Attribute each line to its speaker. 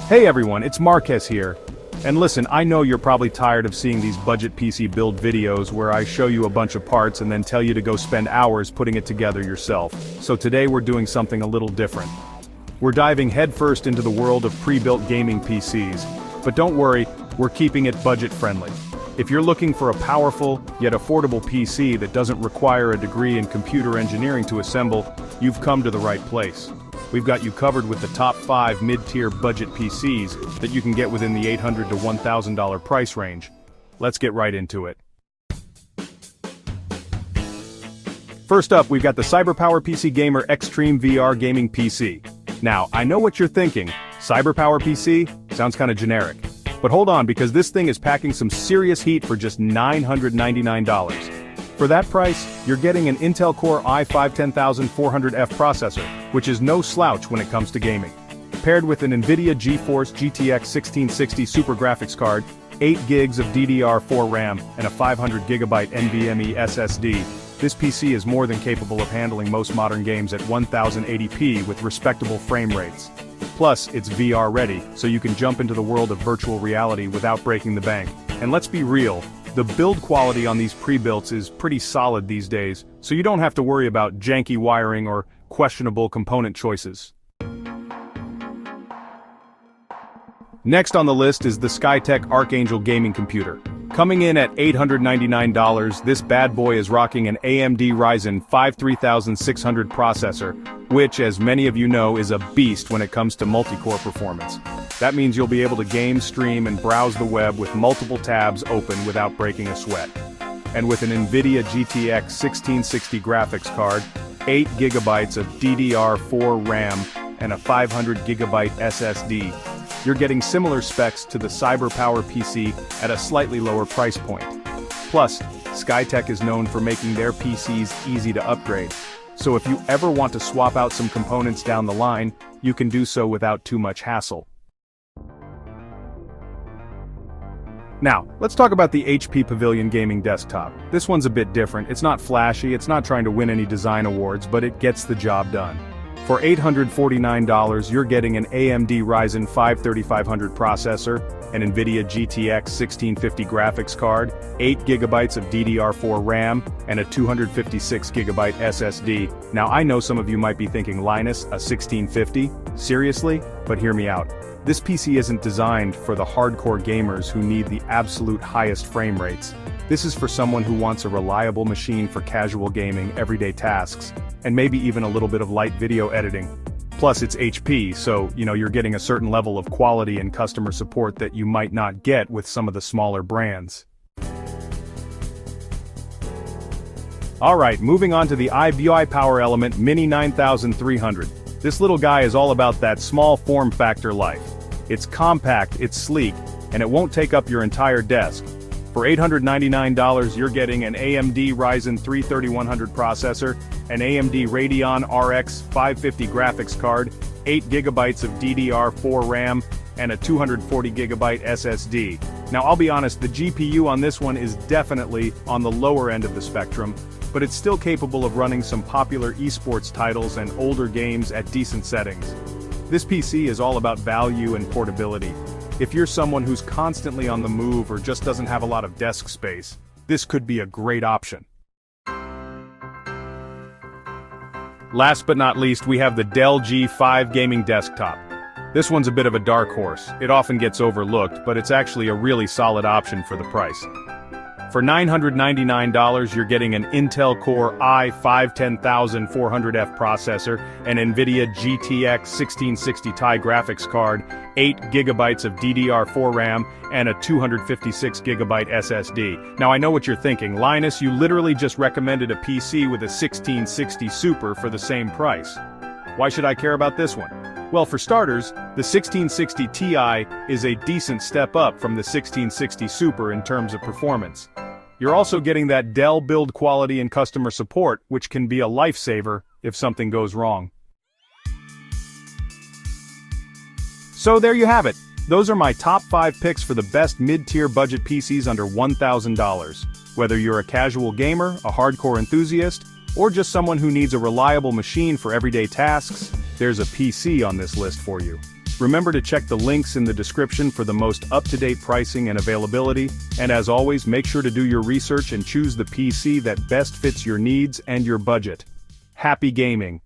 Speaker 1: Hey everyone, it's Marquez here. And listen, I know you're probably tired of seeing these budget PC build videos where I show you a bunch of parts and then tell you to go spend hours putting it together yourself. So today we're doing something a little different. We're diving headfirst into the world of pre-built gaming PCs. But don't worry, we're keeping it budget friendly. If you're looking for a powerful, yet affordable PC that doesn't require a degree in computer engineering to assemble, you've come to the right place. We've got you covered with the top 5 mid-tier budget PCs that you can get within the $800 to $1,000 price range. Let's get right into it. First up, we've got the CyberPower PC Gamer Extreme VR Gaming PC. Now, I know what you're thinking, CyberPower PC? Sounds kinda generic. But hold on, because this thing is packing some serious heat for just $999. For that price, you're getting an Intel Core i5-10400F processor, which is no slouch when it comes to gaming. Paired with an NVIDIA GeForce GTX 1660 Super Graphics card, 8 gigs of DDR4 RAM, and a 500GB NVMe SSD, this PC is more than capable of handling most modern games at 1080p with respectable frame rates. Plus, it's VR ready, so you can jump into the world of virtual reality without breaking the bank. And let's be real, the build quality on these pre-builts is pretty solid these days, so you don't have to worry about janky wiring or questionable component choices. Next on the list is the Skytech Archangel gaming computer. Coming in at $899, this bad boy is rocking an AMD Ryzen 5 3600 processor, which, as many of you know, is a beast when it comes to multi-core performance. That means you'll be able to game, stream, and browse the web with multiple tabs open without breaking a sweat. And with an NVIDIA GTX 1660 graphics card, 8 GB of DDR4 RAM, and a 500GB SSD, you're getting similar specs to the CyberPower PC at a slightly lower price point. Plus, Skytech is known for making their PCs easy to upgrade. So if you ever want to swap out some components down the line, you can do so without too much hassle. Now, let's talk about the HP Pavilion Gaming Desktop. This one's a bit different. It's not flashy, it's not trying to win any design awards, but it gets the job done. For $849, you're getting an AMD Ryzen 5 3500 processor, an NVIDIA GTX 1650 graphics card, 8 GB of DDR4 RAM, and a 256GB SSD. Now I know some of you might be thinking, Linus, a 1650? Seriously? But hear me out. This PC isn't designed for the hardcore gamers who need the absolute highest frame rates. This is for someone who wants a reliable machine for casual gaming, everyday tasks, and maybe even a little bit of light video editing. Plus it's HP, so, you're getting a certain level of quality and customer support that you might not get with some of the smaller brands. Alright, moving on to the IBI Power Element Mini 9300. This little guy is all about that small form factor life. It's compact, it's sleek, and it won't take up your entire desk. For $899, you're getting an AMD Ryzen 3 3100 processor, an AMD Radeon RX 550 graphics card, 8 GB of DDR4 RAM, and a 240GB SSD. Now I'll be honest, the GPU on this one is definitely on the lower end of the spectrum, but it's still capable of running some popular esports titles and older games at decent settings. This PC is all about value and portability. If you're someone who's constantly on the move or just doesn't have a lot of desk space, this could be a great option. Last but not least, we have the Dell G5 Gaming Desktop. This one's a bit of a dark horse. It often gets overlooked, but it's actually a really solid option for the price. For $999, you're getting an Intel Core i5-10400F processor, an NVIDIA GTX 1660 Ti graphics card, 8 GB of DDR4 RAM, and a 256GB SSD. Now I know what you're thinking, Linus, you literally just recommended a PC with a 1660 Super for the same price. Why should I care about this one? Well, for starters, the 1660 Ti is a decent step up from the 1660 Super in terms of performance. You're also getting that Dell build quality and customer support, which can be a lifesaver if something goes wrong. So there you have it. Those are my top 5 picks for the best mid-tier budget PCs under $1,000. Whether you're a casual gamer, a hardcore enthusiast, or just someone who needs a reliable machine for everyday tasks, there's a PC on this list for you. Remember to check the links in the description for the most up-to-date pricing and availability, and as always, make sure to do your research and choose the PC that best fits your needs and your budget. Happy gaming!